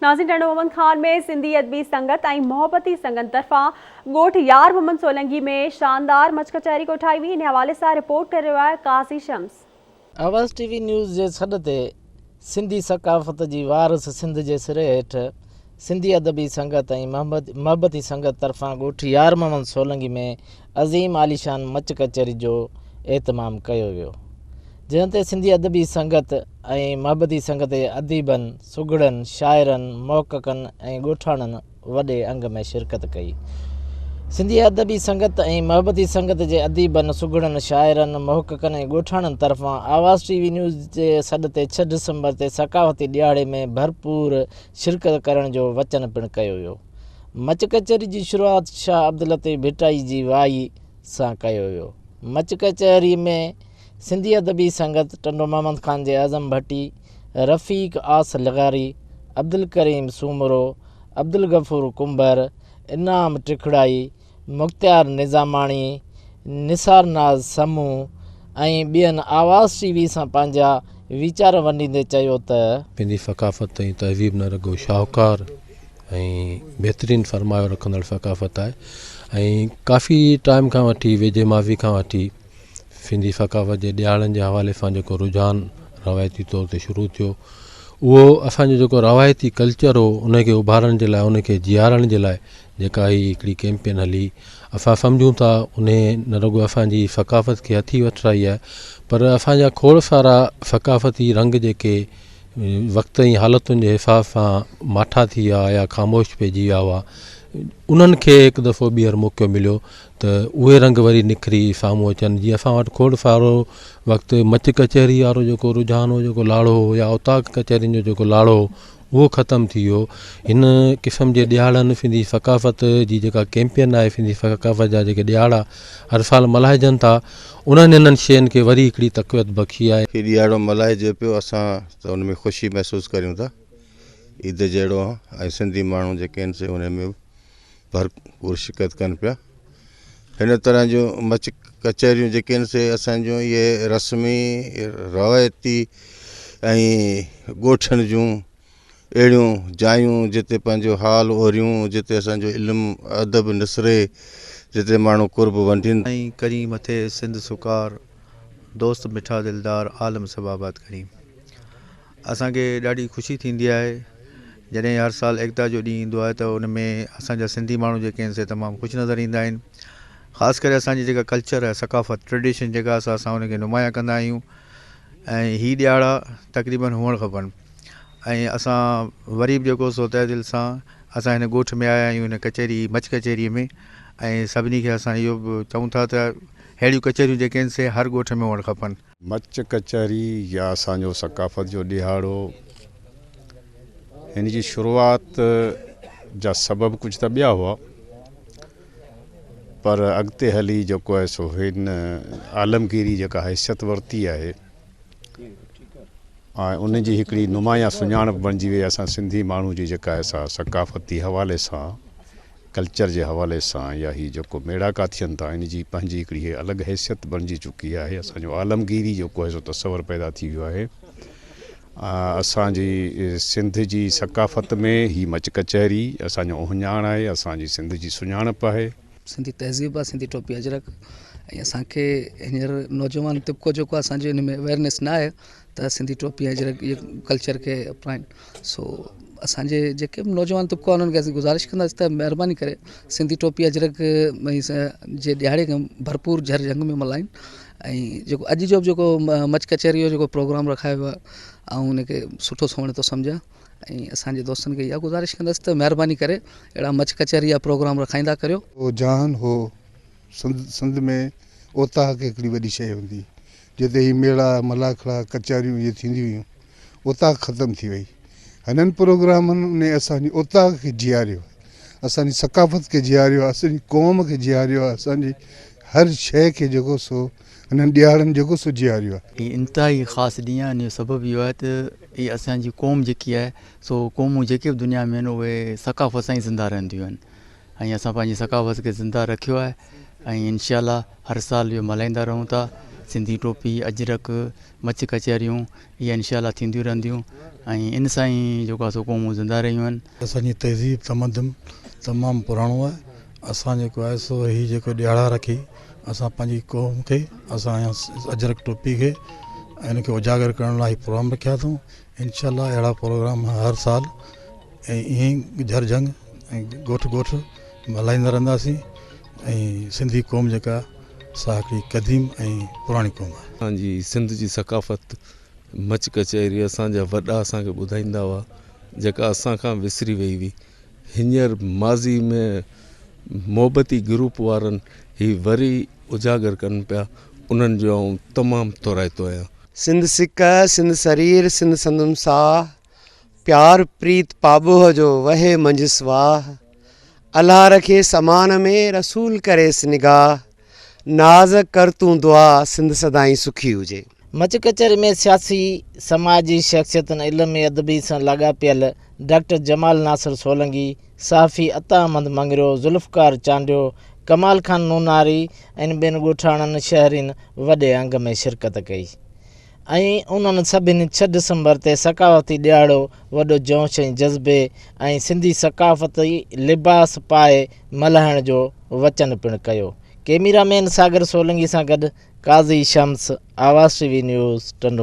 नाज़रीन टंडो मोहम्मद खान में सिंधी अदबी संगत ऐं मोहब्बती संगत तरफ़ां ॻोठ यार मोहम्मद सोलंकी में शानदार मच कचहरी कोठाई हुई। इन हवाले से रिपोर्ट कर रहा है काज़ी शम्स। आवाज़ टीवी न्यूज़ जे सॾ ते सिंधी सकाफ़त जी वारस सिंध जे सिरे हेठि सिंधी अदबी संगत ऐं मोहब्बती संगत तरफ़ां ॻोठ यार मोहम्मद सोलंकी में अज़ीम आलीशान मच कचहरी जो एहतमाम कयो वियो, जंहिं ते सिंधी अदबी संगत ऐं मोहब्बती संगत जे अदीबनि, सुगड़नि, शाइरनि, मोहक़क़नि ऐं ॻोठाणनि वॾे अंग में शिरकत कई। सिंधी अदबी संगत ऐं मोहब्बती संगत जे अदीबनि, सुगड़नि, शाइरनि, मोहक़क़नि ऐं ॻोठाणनि तरफ़ां आवाज़ टीवी न्यूज़ जे सॾ ते 6 डिसंबर ते सकाफ़ती ॾियारे में भरपूर शिरकत करण जो वचन पिणु कयो वियो। मच कचहरी जी शुरूआत शाह अब्दुल लतीफ़ भिटाई जी वाई सां कयो वियो। मच कचहरी में सिंधी अदबी संगत टंडो मोहम्मद खान जे आज़म भट्टी, रफ़ीक आस लगारी, अब्दुल करीम सूमरो, अब्दुल गफ़ूर कुंबर, इनाम टिखड़ाई, मुख्तियार निज़ामाणी, निसार नाज़ समूह ऐं ॿियनि आवाज़ टीवी सां पंहिंजा वीचार वंडींदे चयो त पंहिंजी सकाफ़त ऐं तहज़ीब न रुगो शाहूकार ऐं बहितरीनु फरमायो रखंदड़ सकाफ़त आहे ऐं काफ़ी टाइम खां वठी वेझे माज़ी खां वठी सिंधी सकाफ़त जे ॾियारनि जे हवाले सां जेको रुझान रवायती तौर ते शुरू थियो, उहो असांजो जेको रवायती कल्चर हो उनखे उभारण जे लाइ, उनखे जीआरण जे लाइ जेका ही हिकिड़ी कैंपेन हली, असां सम्झूं था उन न रुगो असांजी सकाफ़त खे हथी वठाई आहे, पर असांजा खोड़ सारा सकाफ़ती रंग जेके वक़्त जी हालतुनि जे हिसाब सां माठा थी विया या ख़ामोश पइजी विया हुआ, उन्हनि खे हिकु दफ़ो ॿीहर मौक़ो मिलियो त उहे रंग वरी निखरी साम्हूं अचनि। जीअं असां वटि खोड़ सारो वक़्तु मच कचहरी वारो जेको रुझान हो, जेको लाड़ो हो, या उताक कचहरियुनि जो जेको लाड़ो हो, उहो ख़तमु थी वियो। हिन क़िस्म जे ॾियारनि सिंधी सकाफ़त जी जेका कैंपेन आहे, सिंधी सकाफ़त जा जेके ॾियारा हर साल मल्हाइजनि था, उन्हनि इन्हनि शयुनि खे वरी हिकिड़ी तक़वियत बख़्शी आहे। ही ॾियारो मल्हाइजे पियो, असां त उन में ख़ुशी महसूसु करियूं था। ईद जहिड़ो ऐं सिंधी माण्हू जेके आहिनि से उन में भरपूर शिरकत कनि पिया। हिन तरह जूं मच कचहरियूं जेके आहिनि से असांजूं इहे रस्मी रवायती ऐं ॻोठनि जूं अहिड़ियूं जायूं जिते पंहिंजो हाल ओरियूं, जिते असांजो इल्मु अदब निसरे, जिते माण्हू कुर्ब वंडीनि ऐं करी मथे सिंध सुकार, दोस्त मिठा दिलदार, आलम सबाबाद करीम। असांखे ॾाढी ख़ुशी थींदी आहे जॾहिं हर साल एकता जो ॾींहुं ईंदो आहे त उन में असांजा सिंधी माण्हू जेके आहिनि से तमामु ख़ुशि नज़र ईंदा आहिनि। ख़ासि करे असांजी जेका कल्चर आहे, सकाफ़त, ट्रेडिशन जेका असां उनखे नुमाया कंदा आहियूं ऐं ही ॾियारा तक़रीबन हुअणु खपनि। ऐं असां वरी बि जेको सो तहे दिलि सां असां हिन ॻोठ में आया आहियूं, हिन कचहरी मच कचहरीअ में, ऐं सभिनी खे असां इहो बि चऊं था त अहिड़ियूं कचहरियूं जेके आहिनि से हर ॻोठ में हुअणु खपनि। मच कचहरी या असांजो सकाफ़त जो ॾिहाड़ो, हिन जी शुरूआत जा सबब कुझु त ॿिया हुआ, पर अॻिते हली जेको आहे सो हिन आलमगीरी जेका हैसियत वरिती आहे ऐं उन जी हिकिड़ी नुमाया सुञाणप बणिजी वई। असां सिंधी माण्हू जी जेका आहे सा सकाफ़ती हवाले सां, कल्चर जे हवाले सां, या ही जेको मेड़ाका थियनि था, इन जी पंहिंजी हिकिड़ी अलॻि हैसियत बणिजी चुकी आहे। असांजो आलमगीरी जेको आहे सो तसवर पैदा थी वियो आहे। असांजी सिंध जी सकाफ़त में ही मच कचहरी असांजो उहिञाण आहे, असांजी सिंध जी सुञाणप आहे। सिंधी तहज़ीब आहे, सिंधी टोपी अजरक, ऐं असांखे हींअर नौजवान तबिको जेको असांजे हिन में अवेयरनेस न आहे त सिंधी टोपी अजरक इहे कल्चर खे अपनाइनि। सो असांजे जेके बि नौजवान तबिको आहे उन्हनि खे असीं गुज़ारिश कंदासीं त महिरबानी करे सिंधी टोपी अजरक जे ॾियारे खे भरपूर झर जंग में मल्हाइनि। ऐं जेको अॼु जो बि जेको मच कचहरी जो जेको प्रोग्राम रखायो वियो आहे, ऐं उनखे सुठो सोणे थो सम्झां। ऐं असांजे दोस्तनि खे इहा गुज़ारिश कंदसि त महिरबानी करे अहिड़ा मच कचहरी जा प्रोग्राम रखाईंदा करियो। उहो जहान हो सिंध में ओताक हिकिड़ी वॾी शइ हूंदी, जिते ही मेड़ा मलाखड़ा कचहरियूं इहे थींदियूं हुयूं, ओताक ख़तमु थी वई। हिननि प्रोग्रामनि ने असांजी ओताक खे जीआरियो, असांजी सकाफ़त खे जीआरियो, असांजी क़ौम खे जीआरियो आहे, असांजी हर शइ खे जेको सो हिननि ॾियारनि जेको सो जीआरियो आहे। हीअ इंतिहाई ख़ासि ॾींहुं आहे। इन जो सबबु इहो आहे त हीअ असांजी क़ौम जेकी आहे सो क़ौमूं जेके बि दुनिया में आहिनि उहे सकाफ़त सां ई ज़िंदा रहंदियूं आहिनि, ऐं असां पंहिंजी सकाफ़त खे ज़िंदा रखियो आहे। ऐं इंशाअल्लाह हर साल इहो मल्हाईंदा रहूं था। सिंधी टोपी अजरक मच कचहरियूं इहे इंशाल्लाह थींदियूं रहंदियूं ऐं इन सां ई जेको आहे सो क़ौमूं ज़िंदा रहियूं आहिनि। असांजी तहज़ीब तमदन तमामु पुराणो आहे। असां जेको आहे सो ही जेको ॾियारा रखी असां पंहिंजी क़ौम खे असां अजरक टोपी खे इनखे उजागर करण लाइ प्रोग्राम रखिया अथऊं। इंशाल्लाह अहिड़ा प्रोग्राम हर साल ऐं ईअं ई झरझंग ऐं ॻोठ ॻोठ मल्हाईंदा रहंदासीं। ऐं सिंधी क़ौम जेका सा हिकिड़ी क़दीम ऐं पुराणी क़ौम आहे। असांजी सिंध जी सकाफ़त मच कचहरी असांजा वॾा असांखे ॿुधाईंदा हुआ जेका असां खां विसरी वई हुई। हींअर माज़ी में मोहबती ग्रुप वारनि ही वरी उजागर कनि पिया, उन्हनि जो आउं तमामु तोराइतो आहियां। सिंध सिक सिंध शरीर सिंध संदम साह प्यार प्रीत पाबोह जो वहे मंझ स्वाह अल्लाह रखे समान में रसूल करे निगाह नाज़ कर तूं दुआ सिंध सदाई सुखी हुजे। मच कचहरी में सियासी समाजी शख्सियतनि इल्मी अदबी सां लाॻापियल डॉक्टर जमाल नासिर सोलंगी, साफ़ी अता अहमद मंगरियो, ज़ुल्फ़कार चांडियो, कमाल खान नूनारी ऐं ॿियनि ॻोठाणनि शहरीन वॾे अंग में शिरकत कई ऐं उन्हनि सभिनी 6 डिसंबर ते सकाफ़ती ॾियारो वॾो जोश ऐं जज़्बे ऐं सिंधी सकाफ़ती लिबास पाए मल्हाइण जो वचन पिणु कयो। कैमरामैन सागर सोलंगी सां गॾु काज़ी शम्स, आवाज़ TV न्यूज़ टंडो।